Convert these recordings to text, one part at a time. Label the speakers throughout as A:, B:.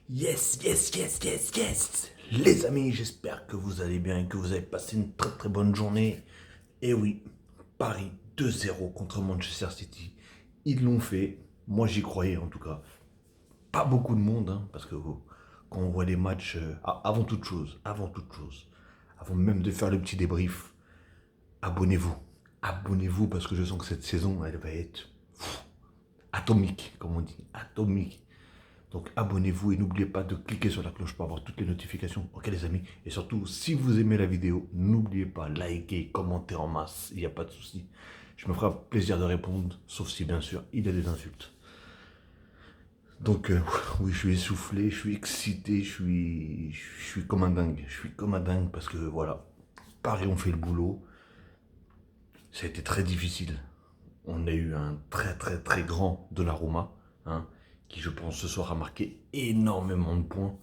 A: Yes, yes, yes, yes, yes. Les amis, j'espère que vous allez bien et que vous avez passé une très très bonne journée. Et oui, Paris 2-0 contre Manchester City. Ils l'ont fait. Moi j'y croyais en tout cas. Pas beaucoup de monde, hein, parce que quand on voit les matchs, avant toute chose, avant même de faire le petit débrief, abonnez-vous. Abonnez-vous parce que je sens que cette saison, elle va être atomique, comme on dit. Atomique. Donc abonnez-vous et n'oubliez pas de cliquer sur la cloche pour avoir toutes les notifications. Ok les amis. Et surtout, si vous aimez la vidéo, n'oubliez pas, liker, commenter en masse. Il n'y a pas de souci. Je me ferai plaisir de répondre, sauf si bien sûr il y a des insultes. Donc oui, je suis essoufflé, je suis excité, je suis comme un dingue. Je suis comme un dingue parce que voilà, Paris ont fait le boulot. Ça a été très difficile. On a eu un très très très grand Donnarumma, hein, qui je pense ce soir a marqué énormément de points.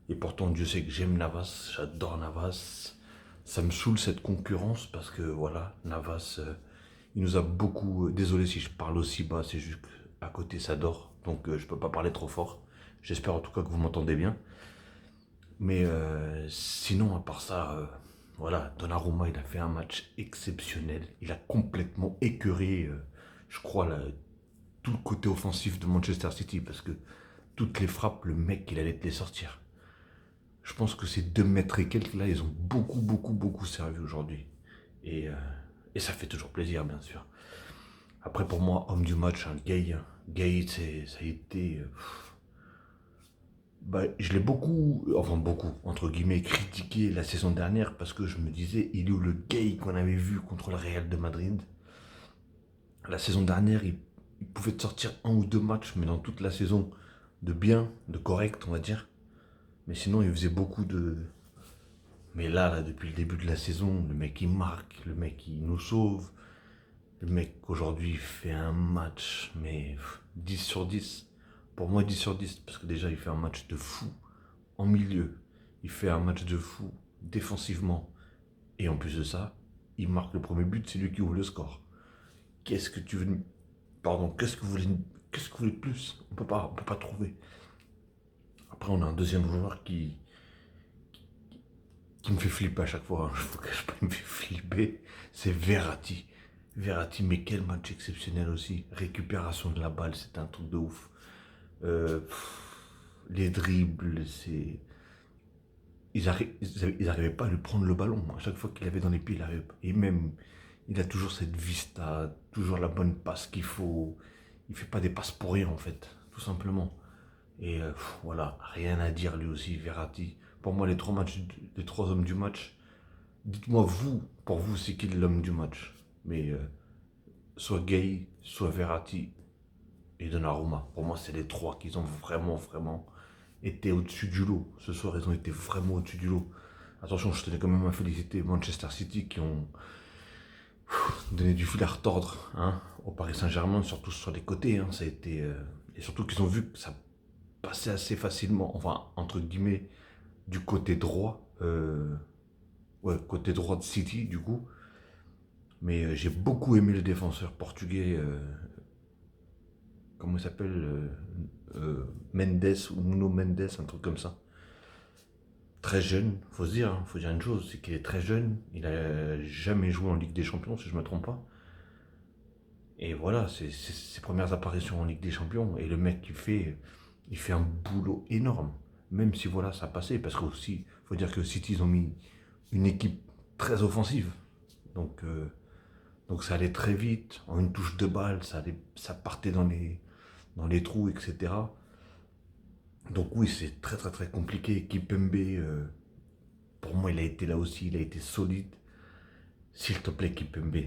A: Et pourtant Dieu sait que j'aime Navas, j'adore Navas. Ça me saoule cette concurrence parce que voilà, Navas, il nous a beaucoup... désolé si je parle aussi bas, c'est juste qu'à côté ça dort, donc je peux pas parler trop fort. J'espère en tout cas que vous m'entendez bien. Mais sinon, à part ça, voilà, Donnarumma, il a fait un match exceptionnel. Il a complètement écœuré, je crois, tout le côté offensif de Manchester City, parce que toutes les frappes, le mec, il allait te les sortir. Je pense que ces 2 mètres et quelques, là, ils ont beaucoup, beaucoup, beaucoup servi aujourd'hui. Et, euh, et ça fait toujours plaisir, bien sûr. Après, pour moi, homme du match, hein, Gay, Gay, ça a été... bah, je l'ai beaucoup, enfin beaucoup, entre guillemets, critiqué la saison dernière parce que je me disais, il est où le gay qu'on avait vu contre le Real de Madrid. La saison dernière, il pouvait te sortir 1 ou 2 matchs, mais dans toute la saison, de bien, de correct, on va dire. Mais sinon, il faisait beaucoup de... Mais là, depuis le début de la saison, le mec, il marque, le mec, il nous sauve. Le mec, aujourd'hui, fait un match, mais 10 sur 10. Pour moi, 10 sur 10, parce que déjà, il fait un match de fou en milieu. Il fait un match de fou défensivement. Et en plus de ça, il marque le premier but, c'est lui qui ouvre le score. Qu'est-ce que tu veux... Pardon, qu'est-ce que vous voulez de plus? On peut pas trouver. Après, on a un deuxième joueur qui me fait flipper à chaque fois. Je vous cache pas, il me fait flipper. C'est Verratti. Verratti, mais quel match exceptionnel aussi. Récupération de la balle, c'est un truc de ouf. Les dribbles, c'est... Ils n'arrivaient pas à lui prendre le ballon. À chaque fois qu'il avait dans les pieds, il arrivait pas. Et même, il a toujours cette vista, toujours la bonne passe qu'il faut. Il fait pas des passes pour rien, en fait, tout simplement. Et voilà, rien à dire lui aussi, Verratti. Pour moi, les 3 hommes du match, dites-moi vous, pour vous, c'est qui l'homme du match? Mais soit Gay, soit Verratti et Donnarumma. Pour moi, c'est les 3 qui ont vraiment, vraiment été au-dessus du lot. Ce soir, ils ont été vraiment au-dessus du lot. Attention, je tenais quand même à féliciter Manchester City qui ont donné du fil à retordre, hein, au Paris Saint-Germain, surtout sur les côtés. Hein, ça a été, et surtout qu'ils ont vu que ça passait assez facilement, enfin, entre guillemets, du côté droit. Ouais, côté droit de City, du coup. Mais j'ai beaucoup aimé le défenseur portugais, comment il s'appelle, Mendes, ou Nuno Mendes, un truc comme ça. Très jeune, faut se dire, hein, faut dire une chose, c'est qu'il est très jeune, il a jamais joué en Ligue des Champions, si je me trompe pas. Et voilà, c'est ses premières apparitions en Ligue des Champions, et le mec, il fait un boulot énorme. Même si voilà, ça passait, parce qu'aussi, faut dire que City, ils ont mis une équipe très offensive. Donc, donc ça allait très vite, en une touche de balle, ça partait dans les trous, etc. Donc oui, c'est très très très compliqué. Kipembe, pour moi, il a été là aussi, il a été solide. S'il te plaît, Kipembe,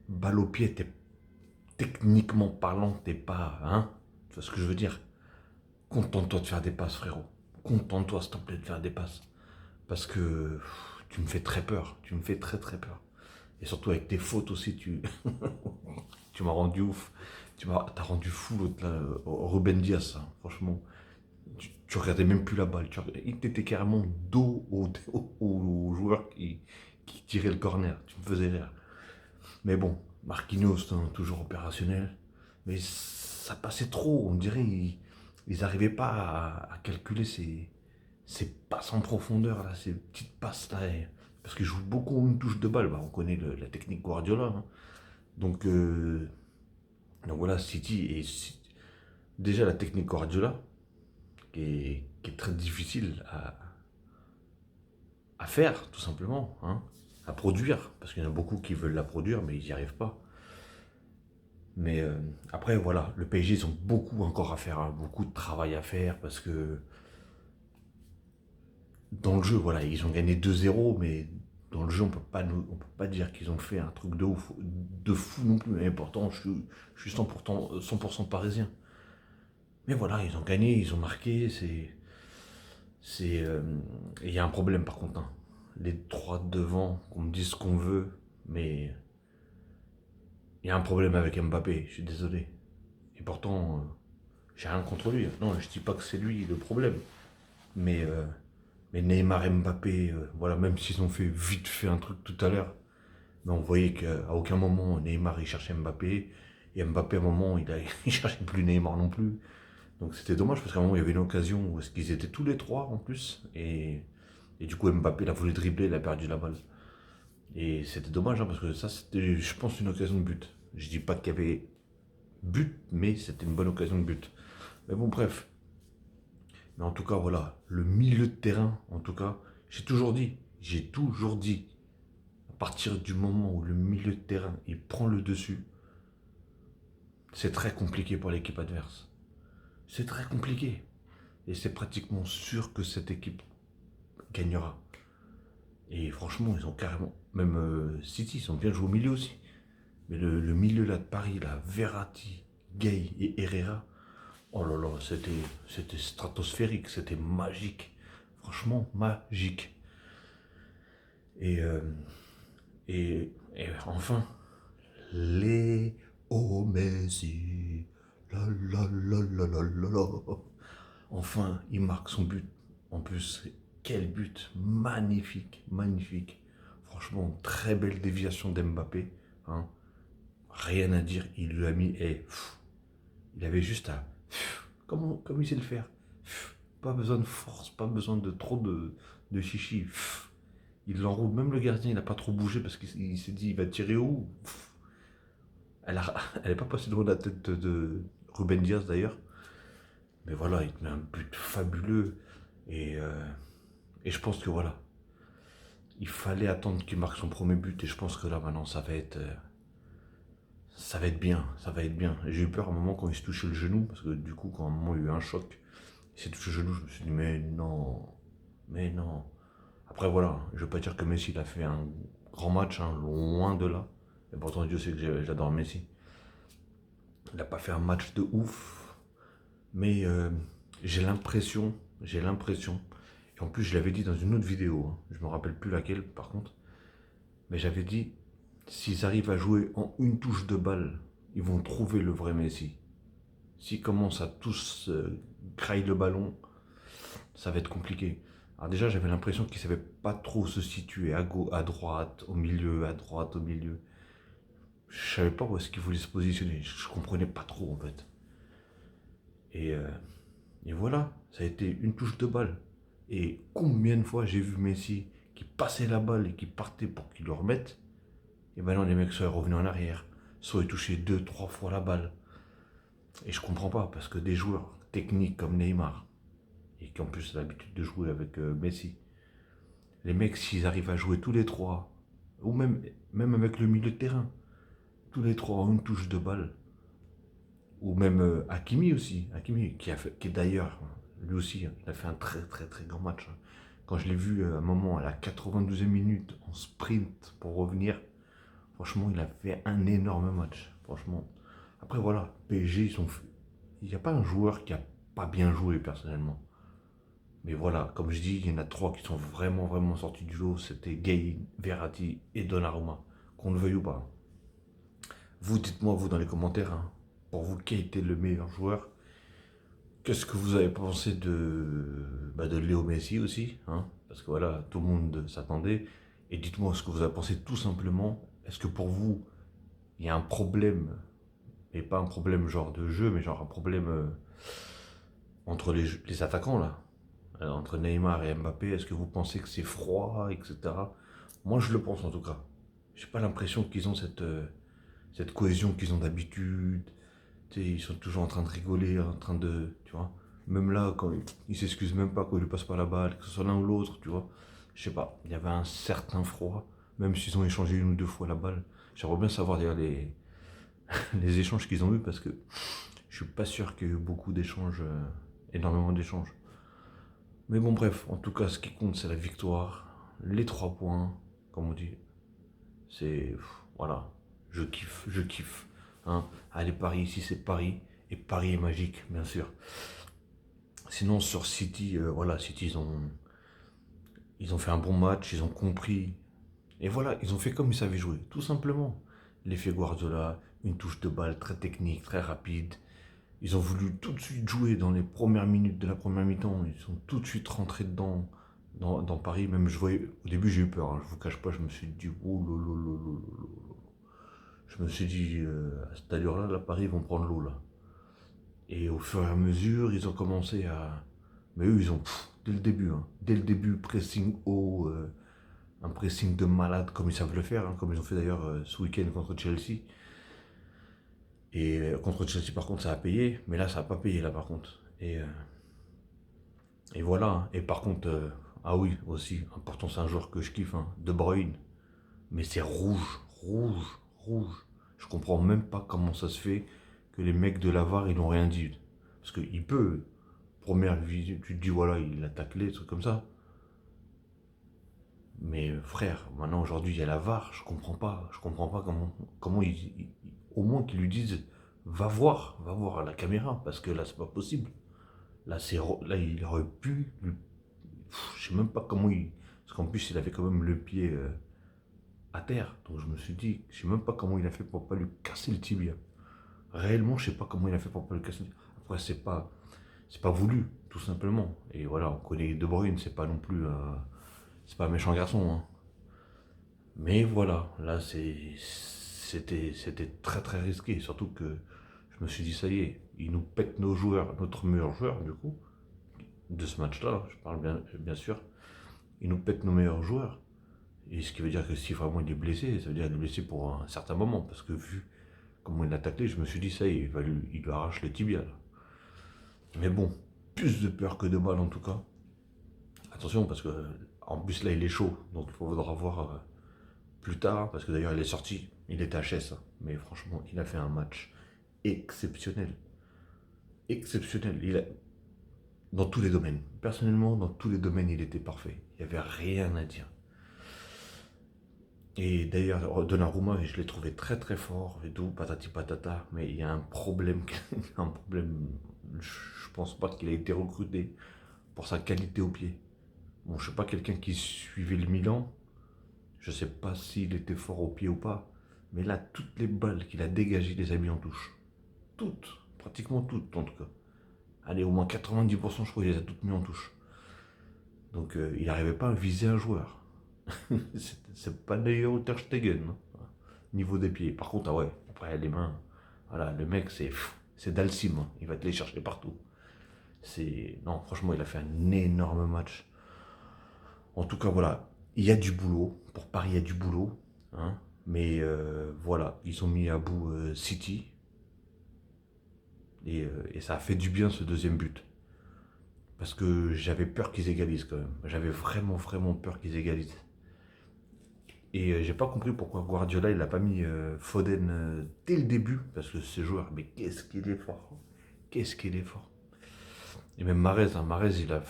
A: balle au pied, techniquement parlant, t'es pas... Hein, tu vois ce que je veux dire? Contente-toi de faire des passes, frérot. Contente-toi, s'il te plaît, de faire des passes. Parce que tu me fais très peur. Tu me fais très très peur. Et surtout avec tes fautes aussi, tu m'as rendu ouf. T'as rendu fou l'autre là, Ruben Dias, hein. Franchement. Tu regardais même plus la balle. Il était carrément dos au joueur qui tirait le corner. Tu me faisais rire. Mais bon, Marquinhos, hein, toujours opérationnel. Mais ça passait trop. On dirait ils n'arrivaient pas à calculer ces passes en profondeur, là, ces petites passes là. Parce qu'ils jouent beaucoup une touche de balle. Bah, on connaît la technique Guardiola, hein. Donc, donc voilà, City déjà la technique Guardiola, qui est très difficile à faire, tout simplement, hein, à produire. Parce qu'il y en a beaucoup qui veulent la produire, mais ils n'y arrivent pas. Mais après, voilà, le PSG, ils ont beaucoup encore à faire, hein, beaucoup de travail à faire, parce que dans le jeu, voilà, ils ont gagné 2-0, mais dans le jeu, on peut pas dire qu'ils ont fait un truc de ouf, de fou non plus. Et pourtant, je suis 100% parisien. Mais voilà, ils ont gagné, ils ont marqué, il y a un problème par contre, hein. Les trois devant, qu'on me dise ce qu'on veut, mais il y a un problème avec Mbappé, je suis désolé. Et pourtant, j'ai rien contre lui. Non, je dis pas que c'est lui le problème. Mais, mais Neymar et Mbappé, voilà, même s'ils ont fait vite fait un truc tout à l'heure, mais on voyait qu'à aucun moment Neymar il cherchait Mbappé. Et Mbappé à un moment il cherchait plus Neymar non plus. Donc c'était dommage parce qu'à un moment il y avait une occasion où ils étaient tous les trois en plus. Et du coup Mbappé il a voulu dribbler, il a perdu la balle. Et c'était dommage, hein, parce que ça c'était je pense une occasion de but. Je dis pas qu'il y avait but, mais c'était une bonne occasion de but. Mais bon bref. Mais en tout cas voilà, le milieu de terrain, en tout cas, j'ai toujours dit, à partir du moment où le milieu de terrain il prend le dessus, c'est très compliqué pour l'équipe adverse. C'est très compliqué. Et c'est pratiquement sûr que cette équipe gagnera. Et franchement, ils ont carrément. Même City, ils ont bien joué au milieu aussi. Mais le milieu là de Paris, là, Verratti, Gay et Herrera, oh là là, c'était stratosphérique, c'était magique. Franchement, magique. Et, euh, et enfin, Léo Messi. La la la la la la la. Enfin, il marque son but. En plus, quel but magnifique, magnifique. Franchement, très belle déviation d'Mbappé, hein. Rien à dire, il lui a mis. Il avait juste à. Comme il sait le faire. Pas besoin de force, pas besoin de trop de chichi. Il l'enroule. Même le gardien, il n'a pas trop bougé parce qu'il s'est dit il va tirer où. Elle n'est pas passée devant la tête de Ruben Diaz d'ailleurs. Mais voilà, il met un but fabuleux. Et, euh, et je pense que voilà, il fallait attendre qu'il marque son premier but. Et je pense que là maintenant, ça va être bien. Ça va être bien. J'ai eu peur à un moment quand il se touchait le genou. Parce que du coup, quand à un moment il y a eu un choc, il s'est touché le genou. Je me suis dit, mais non. Mais non. Après voilà, je ne veux pas dire que Messi il a fait un grand match, hein, loin de là. Et pourtant, Dieu sait que j'adore Messi. Il n'a pas fait un match de ouf. Mais j'ai l'impression, et en plus je l'avais dit dans une autre vidéo, hein, je me rappelle plus laquelle par contre, mais j'avais dit, s'ils arrivent à jouer en une touche de balle, ils vont trouver le vrai Messi. S'ils commencent à tous grailler le ballon, ça va être compliqué. Alors déjà j'avais l'impression qu'ils ne savaient pas trop se situer à gauche, à droite, au milieu, à droite, au milieu. Je savais pas où est-ce qu'ils voulaient se positionner, je comprenais pas trop en fait. Et, euh, Et voilà, ça a été une touche de balle. Et combien de fois j'ai vu Messi qui passait la balle et qui partait pour qu'il le remette. Et maintenant les mecs soit revenus en arrière, soit ils touchaient deux, trois fois la balle. Et je comprends pas, parce que des joueurs techniques comme Neymar, et qui en plus ont l'habitude de jouer avec Messi, les mecs s'ils arrivent à jouer tous les trois, ou même avec le milieu de terrain, tous les trois en une touche de balle, ou même Hakimi aussi, Hakimi qui est d'ailleurs, lui aussi, il a fait un très très très grand match. Quand je l'ai vu à un moment à la 92e minute en sprint pour revenir, franchement il a fait un énorme match. Franchement. Après voilà, PSG, il n'y a pas un joueur qui a pas bien joué personnellement. Mais voilà, comme je dis, il y en a trois qui sont vraiment vraiment sortis du lot. C'était Gay, Verratti et Donnarumma. Qu'on le veuille ou pas. Vous, dites-moi, vous, dans les commentaires, hein, pour vous, qui a été le meilleur joueur? Qu'est-ce que vous avez pensé de Léo Messi aussi, hein? Parce que voilà, tout le monde s'attendait. Et dites-moi ce que vous avez pensé tout simplement. Est-ce que pour vous, il y a un problème, et pas un problème genre de jeu, mais genre un problème entre les attaquants là, entre Neymar et Mbappé, est-ce que vous pensez que c'est froid, etc. Moi, je le pense en tout cas. J'ai pas l'impression qu'ils ont cette cohésion qu'ils ont d'habitude. Tu sais, ils sont toujours en train de rigoler, en train de, tu vois. Même là, quand ils s'excusent même pas quand ils lui passent pas la balle, que ce soit l'un ou l'autre, tu vois. Je sais pas, il y avait un certain froid, même s'ils ont échangé une ou deux fois la balle. J'aimerais bien savoir d'ailleurs les échanges qu'ils ont eus parce que je suis pas sûr qu'il y ait eu beaucoup d'échanges, énormément d'échanges. Mais bon, bref, en tout cas, ce qui compte, c'est la victoire, les 3 points, comme on dit. C'est. Voilà, je kiffe, je kiffe. Hein. Allez, Paris, ici c'est Paris, et Paris est magique, bien sûr. Sinon, sur City, voilà, City, ils ont fait un bon match, ils ont compris. Et voilà, ils ont fait comme ils savaient jouer, tout simplement. L'effet Guardiola, une touche de balle très technique, très rapide. Ils ont voulu tout de suite jouer dans les premières minutes de la première mi-temps. Ils sont tout de suite rentrés dedans, dans Paris. Même je voyais, au début j'ai eu peur, hein, je vous cache pas, je me suis dit, oh lolo. Je me suis dit, à cette allure-là, là, Paris vont prendre l'eau là. Et au fur et à mesure, ils ont commencé à. Mais eux, ils ont, dès le début, pressing haut, un pressing de malade comme ils savent le faire, hein, comme ils ont fait d'ailleurs ce week-end contre Chelsea. Et contre Chelsea, par contre, ça a payé, mais là, ça n'a pas payé, là, par contre. Et voilà. Hein. Et par contre, ah oui, aussi, important, c'est un joueur que je kiffe, hein, De Bruyne. Mais c'est rouge, rouge, rouge. Je comprends même pas comment ça se fait que les mecs de la VAR, ils n'ont rien dit. Parce qu'il peut, première vision, tu te dis, voilà, il a taclé, des trucs comme ça. Mais frère, maintenant, aujourd'hui, il y a la VAR, je comprends pas. Je comprends pas comment au moins qu'ils lui disent, va voir à la caméra, parce que là, c'est pas possible. Là, il aurait pu. Je sais même pas comment il. Parce qu'en plus, il avait quand même le pied à terre. Donc je me suis dit, je sais même pas comment il a fait pour pas lui casser le tibia. Réellement, je sais pas comment il a fait pour pas lui casser le tibia. Après, c'est pas voulu, tout simplement. Et voilà, on connaît De Bruyne, c'est pas non plus. C'est pas un méchant garçon. Hein. Mais voilà, là, c'était très très risqué. Surtout que je me suis dit, ça y est, il nous pète nos joueurs, notre meilleur joueur, du coup, de ce match-là, je parle bien sûr. Il nous pète nos meilleurs joueurs. Et ce qui veut dire que si vraiment il est blessé, ça veut dire qu'il est blessé pour un certain moment. Parce que vu comment il l'a taclé, je me suis dit, ça y est, il lui arrache le tibia. Là. Mais bon, plus de peur que de mal en tout cas. Attention, parce que en plus là, il est chaud. Donc il faudra voir plus tard. Parce que d'ailleurs, il est sorti. Il était HS. Hein. Mais franchement, il a fait un match exceptionnel. Exceptionnel. Dans tous les domaines. Personnellement, dans tous les domaines, il était parfait. Il n'y avait rien à dire. Et d'ailleurs, Donnarumma, je l'ai trouvé très très fort et tout, patati patata, mais il y a un problème, un problème, je pense pas qu'il a été recruté pour sa qualité au pied. Bon, je sais pas quelqu'un qui suivait le Milan, je sais pas s'il était fort au pied ou pas, mais là, toutes les balles qu'il a dégagées, il les a mis en touche. Toutes, pratiquement toutes en tout cas. Allez, au moins 90%, je crois qu'il les a toutes mis en touche. Donc, il n'arrivait pas à viser un joueur. C'est pas d'ailleurs au Ter Stegen, hein, niveau des pieds. Par contre, ah ouais, après les mains, voilà, le mec c'est Dalsim, hein, il va te les chercher partout. Non, franchement, il a fait un énorme match. En tout cas, voilà, il y a du boulot. Pour Paris, il y a du boulot. Hein, mais voilà, ils ont mis à bout City. Et ça a fait du bien ce deuxième but. Parce que j'avais peur qu'ils égalisent quand même. J'avais vraiment, vraiment peur qu'ils égalisent. Et j'ai pas compris pourquoi Guardiola il a pas mis Foden dès le début, parce que ce joueur, mais qu'est-ce qu'il est fort, qu'est-ce qu'il est fort. Et même Mahrez, hein, Mahrez il a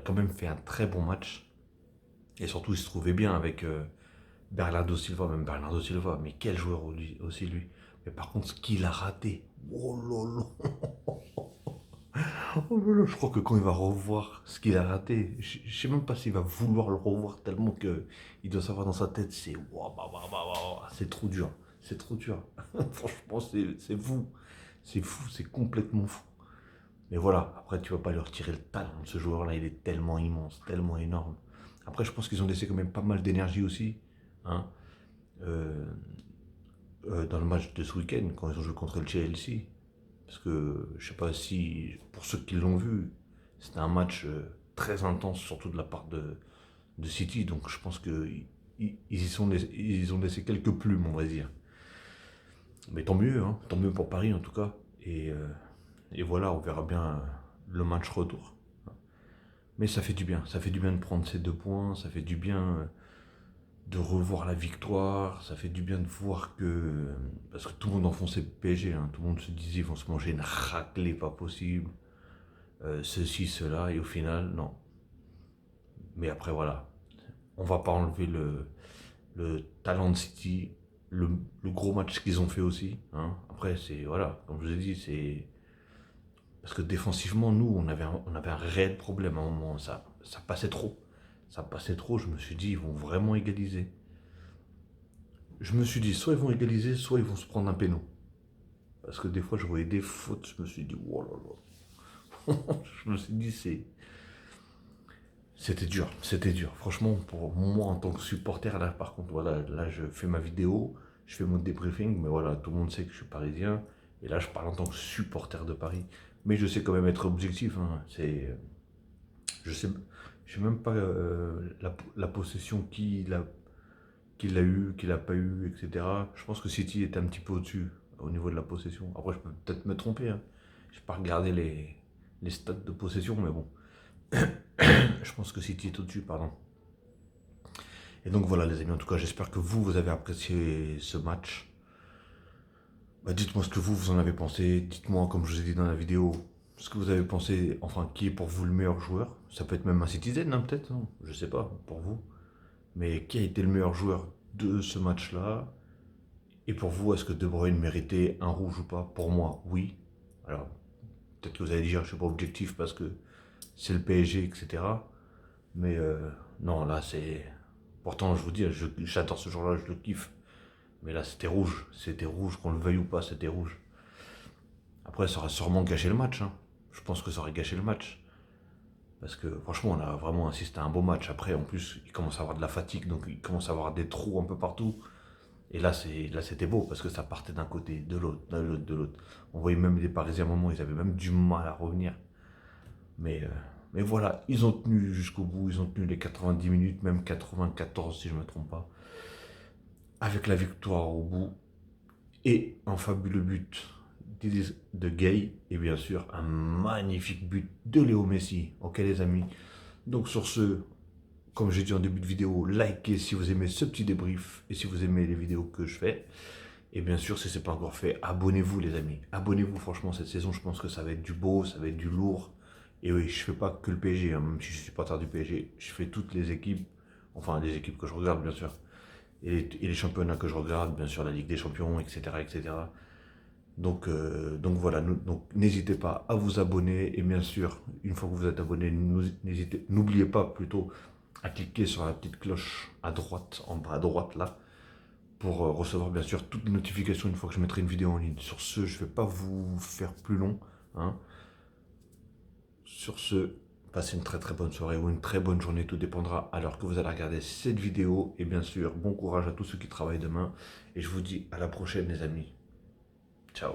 A: quand même fait un très bon match. Et surtout il se trouvait bien avec Bernardo Silva, même Bernardo Silva, mais quel joueur aussi lui. Mais par contre ce qu'il a raté, oh lolo. Oh là là, je crois que quand il va revoir ce qu'il a raté, je sais même pas s'il va vouloir le revoir tellement que il doit savoir dans sa tête, c'est waouh, c'est trop dur, c'est trop dur. Franchement, c'est fou, c'est complètement fou. Mais voilà, après tu vas pas lui retirer le talent de ce joueur-là, il est tellement immense, tellement énorme. Après, je pense qu'ils ont laissé quand même pas mal d'énergie aussi, hein, euh, dans le match de ce week-end quand ils ont joué contre le Chelsea. Parce que je sais pas si, pour ceux qui l'ont vu, c'était un match très intense, surtout de la part de City. Donc je pense qu'ils ils ont laissé quelques plumes, on va dire. Mais tant mieux, hein, tant mieux pour Paris en tout cas. Et voilà, on verra bien le match retour. Mais ça fait du bien de prendre ces 2 points, ça fait du bien de revoir la victoire, ça fait du bien de voir que... Parce que tout le monde enfonçait le PSG, hein, tout le monde se disait ils vont se manger une raclée pas possible, ceci, cela, et au final, non. Mais après, voilà, on va pas enlever le talent de City, le gros match qu'ils ont fait aussi. Hein. Après, c'est, voilà, comme je vous ai dit, c'est... Parce que défensivement, nous, on avait un réel problème à un moment, ça passait trop. Ça passait trop, je me suis dit, ils vont vraiment égaliser. Je me suis dit, soit ils vont égaliser, soit ils vont se prendre un péno. Parce que des fois, je voyais des fautes, je me suis dit, oh là là. Je me suis dit, c'était dur, c'était dur. Franchement, pour moi, en tant que supporter, là, par contre, voilà, là, je fais ma vidéo, je fais mon débriefing, mais voilà, tout le monde sait que je suis parisien. Et là, je parle en tant que supporter de Paris. Mais je sais quand même être objectif. Hein. Je sais même pas la possession qu'il a eu, qu'il n'a pas eu, etc. Je pense que City était un petit peu au-dessus au niveau de la possession. Après, je peux peut-être me tromper. Hein. Je n'ai pas regardé les stats de possession, mais bon. Je pense que City est au-dessus, pardon. Et donc voilà, les amis. En tout cas, j'espère que vous avez apprécié ce match. Bah, dites-moi ce que vous en avez pensé. Dites-moi, comme je vous ai dit dans la vidéo, ce que vous avez pensé, enfin, qui est pour vous le meilleur joueur. Ça peut être même un Citizen, hein, peut-être. Hein, je sais pas, pour vous. Mais qui a été le meilleur joueur de ce match-là? Et pour vous, est-ce que De Bruyne méritait un rouge ou pas? Pour moi, oui. Alors, peut-être que vous allez dire, je ne suis pas objectif parce que c'est le PSG, etc. Mais non, là, c'est... Pourtant, je vous dis, j'adore ce jour-là, je le kiffe. Mais là, c'était rouge, qu'on le veuille ou pas, c'était rouge. Après, ça aurait sûrement gâché le match. Hein. Je pense que ça aurait gâché le match. Parce que franchement, on a vraiment assisté à un beau match. Après, en plus, il commence à avoir de la fatigue, donc il commence à avoir des trous un peu partout. Et là, c'était beau parce que ça partait d'un côté, de l'autre, de l'autre, de l'autre. On voyait même les Parisiens à un moment, ils avaient même du mal à revenir. Mais, euh, mais voilà, ils ont tenu jusqu'au bout, ils ont tenu les 90 minutes, même 94 si je ne me trompe pas. Avec la victoire au bout et un fabuleux but de Gay et bien sûr un magnifique but de Léo Messi. Ok les amis. Donc sur ce, comme j'ai dit en début de vidéo, likez si vous aimez ce petit débrief et si vous aimez les vidéos que je fais. Et bien sûr, si ce n'est pas encore fait, abonnez-vous les amis. Abonnez-vous franchement cette saison, je pense que ça va être du beau, ça va être du lourd. Et oui, je ne fais pas que le PSG, hein, même si je suis supporter du PSG, je fais toutes les équipes, enfin les équipes que je regarde bien sûr. Et les championnats que je regarde, bien sûr la Ligue des Champions, etc. etc. Donc voilà, donc n'hésitez pas à vous abonner et bien sûr, une fois que vous êtes abonné, n'oubliez pas plutôt à cliquer sur la petite cloche à droite, en bas à droite là, pour recevoir bien sûr toutes les notifications une fois que je mettrai une vidéo en ligne. Sur ce, je ne vais pas vous faire plus long. Hein. Sur ce, passez une très très bonne soirée ou une très bonne journée, tout dépendra à l'heure que vous allez regarder cette vidéo. Et bien sûr, bon courage à tous ceux qui travaillent demain. Et je vous dis à la prochaine les amis. Ciao.